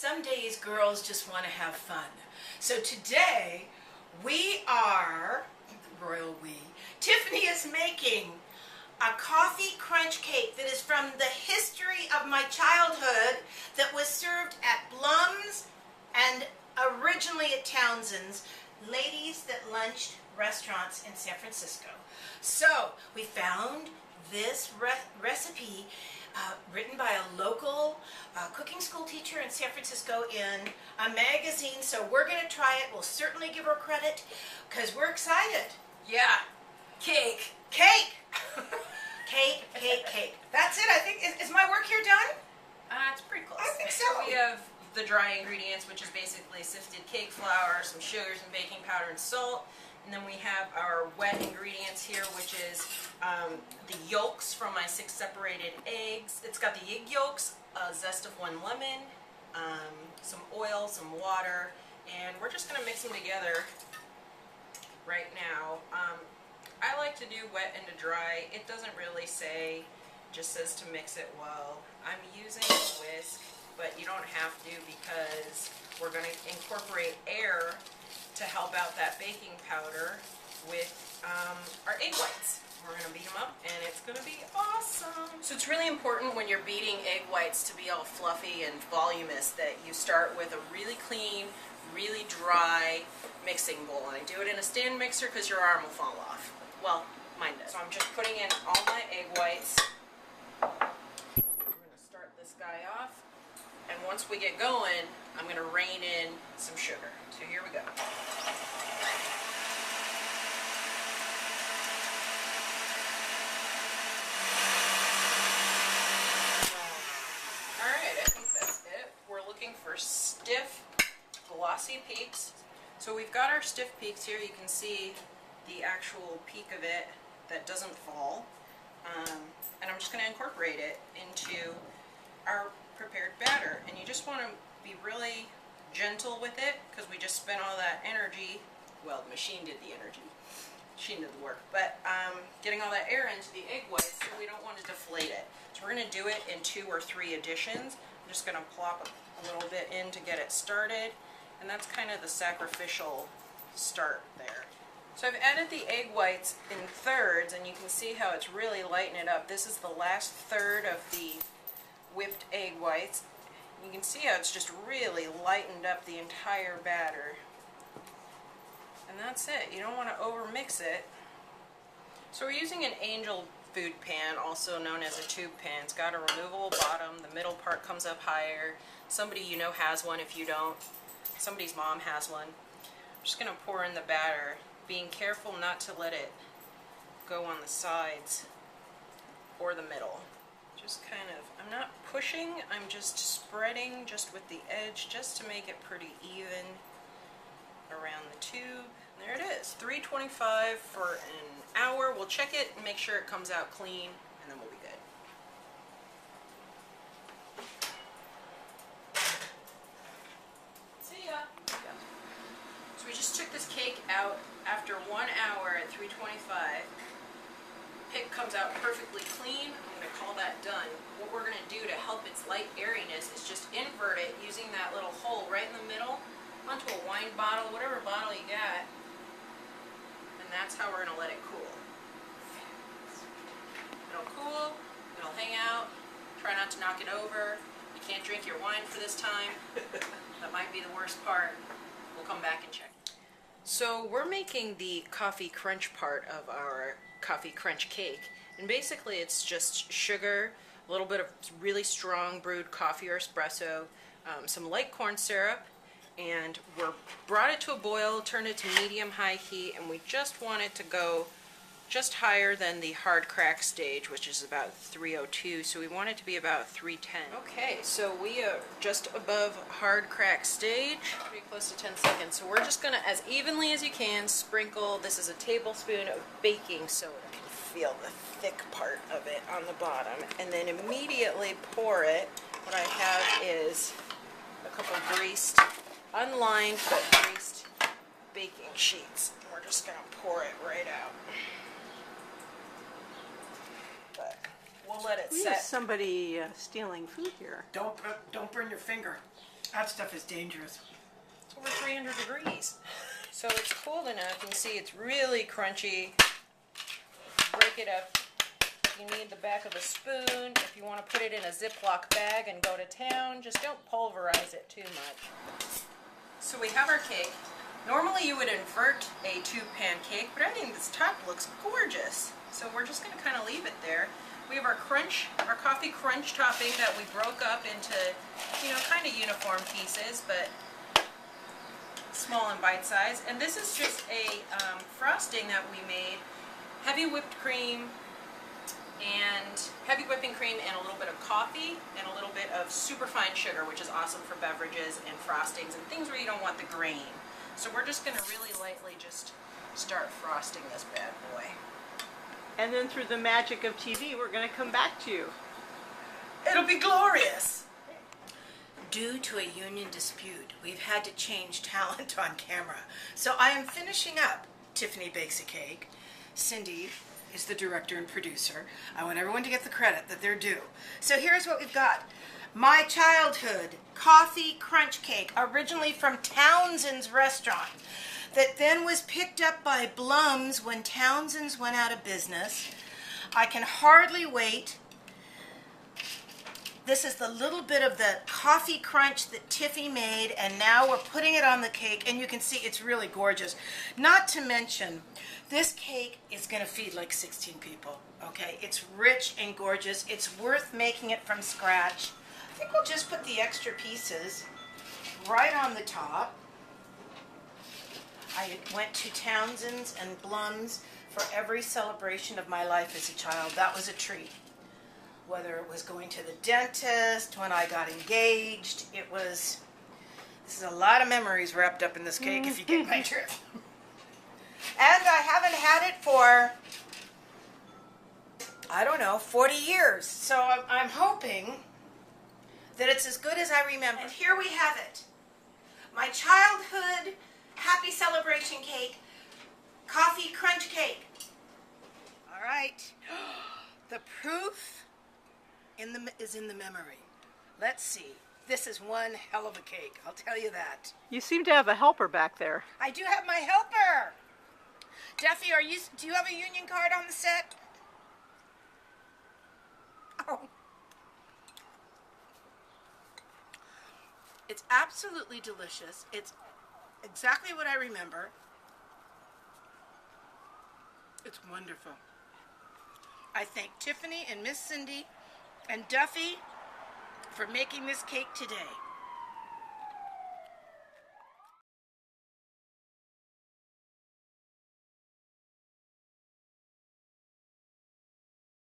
Some days girls just want to have fun. So today we are, royal we, Tiffany is making a coffee crunch cake that is from the history of my childhood that was served at Blum's and originally at Townsend's, ladies that lunched restaurants in San Francisco. So we found this recipe written by a local cooking school teacher in San Francisco in a magazine. So we're going to try it. We'll certainly give her credit because we're excited. Yeah. Cake. Cake. Cake. That's it. I think. Is my work here done? It's pretty close. I think so. We have the dry ingredients, which is basically sifted cake flour, some sugars and baking powder and salt. And then we have our wet ingredients here, which is the yolks from my 6 separated eggs. It's got the egg yolks, a zest of 1 lemon, some oil, some water, and we're just going to mix them together right now. I like to do wet and to dry. It doesn't really say, just says to mix it well. I'm using a whisk, but you don't have to because we're going to incorporate air to help out that baking powder with our egg whites. We're going to beat them up and it's going to be awesome. So it's really important when you're beating egg whites to be all fluffy and voluminous that you start with a really clean, really dry mixing bowl. And I do it in a stand mixer because your arm will fall off. Well, mine does. So I'm just putting in all my egg whites. We're going to start this guy off. And once we get going, I'm going to rain in some sugar. So here we go. Alright, I think that's it. We're looking for stiff, glossy peaks. So we've got our stiff peaks here. You can see the actual peak of it that doesn't fall. And I'm just going to incorporate it into our prepared batter. And you just want to be really gentle with it because we just spent all that energy. Well, the machine did the energy. She did the work. But getting all that air into the egg whites, so we don't want to deflate it. So we're going to do it in 2 or 3 additions. I'm just going to plop a little bit in to get it started. And that's kind of the sacrificial start there. So I've added the egg whites in thirds, and you can see how it's really lighting it up. This is the last third of the whipped egg whites. You can see how it's just really lightened up the entire batter. And that's it. You don't want to overmix it. So we're using an Angel food pan, also known as a tube pan. It's got a removable bottom. The middle part comes up higher. Somebody you know has one if you don't. Somebody's mom has one. I'm just going to pour in the batter, being careful not to let it go on the sides or the middle. Just kind of, I'm not pushing, I'm just spreading just with the edge just to make it pretty even around the tube. And there it is, 325 for an hour. We'll check it and make sure it comes out clean, and then we'll be good. See ya. So we just took this cake out after 1 hour at 325. Pick comes out perfectly clean. I'm going to call that done. What we're going to do to help its light airiness is just invert it using that little hole right in the middle onto a wine bottle, whatever bottle you got. And that's how we're going to let it cool. It'll cool, it'll hang out. Try not to knock it over. You can't drink your wine for this time. That might be the worst part. We'll come back and check. So we're making the coffee crunch part of our coffee crunch cake, and basically it's just sugar, a little bit of really strong brewed coffee or espresso, some light corn syrup, and we're brought it to a boil, turned it to medium-high heat, and we just want it to go just higher than the hard crack stage, which is about 302, so we want it to be about 310. Okay, so we are just above hard crack stage, pretty close to 10 seconds. So we're just gonna, as evenly as you can, sprinkle, this is a tablespoon of baking soda. You can feel the thick part of it on the bottom, and then immediately pour it. What I have is a couple greased, unlined but greased baking sheets. We're just gonna pour it right out. We'll let it We set. have somebody stealing food here. Don't burn your finger. That stuff is dangerous. It's over 300 degrees. So it's cold enough. You can see it's really crunchy. Break it up. You need the back of a spoon. If you want to put it in a Ziploc bag and go to town, just don't pulverize it too much. So we have our cake. Normally you would invert a tube pan cake, but I think this top looks gorgeous. So we're just going to kind of leave it there. We have our coffee crunch topping that we broke up into, kind of uniform pieces, but small and bite size. And this is just a frosting that we made. Heavy whipping cream and a little bit of coffee and a little bit of superfine sugar, which is awesome for beverages and frostings and things where you don't want the grain. So we're just going to really lightly just start frosting this bad boy. And then through the magic of TV, we're going to come back to you. It'll be glorious! Due to a union dispute, we've had to change talent on camera. So I am finishing up Tiffany Bakes a Cake. Cindy is the director and producer. I want everyone to get the credit that they're due. So here's what we've got. My childhood coffee crunch cake, originally from Townsend's restaurant, that then was picked up by Blum's when Townsend's went out of business. I can hardly wait. This is the little bit of the coffee crunch that Tiffy made, and now we're putting it on the cake, and you can see it's really gorgeous. Not to mention, this cake is going to feed like 16 people, okay? It's rich and gorgeous. It's worth making it from scratch. I think we'll just put the extra pieces right on the top. I went to Townsend's and Blum's for every celebration of my life as a child. That was a treat. Whether it was going to the dentist, when I got engaged, this is a lot of memories wrapped up in this cake, if you get my drift. And I haven't had it for, I don't know, 40 years. So I'm hoping that it's as good as I remember. And here we have it. My childhood happy celebration cake, coffee crunch cake. All right. The proof is in the memory. Let's see. This is one hell of a cake, I'll tell you that. You seem to have a helper back there. I do have my helper. Duffy, do you have a union card on the set? Oh. It's absolutely delicious. It's exactly what I remember. It's wonderful. I thank Tiffany and Miss Cindy and Duffy for making this cake today.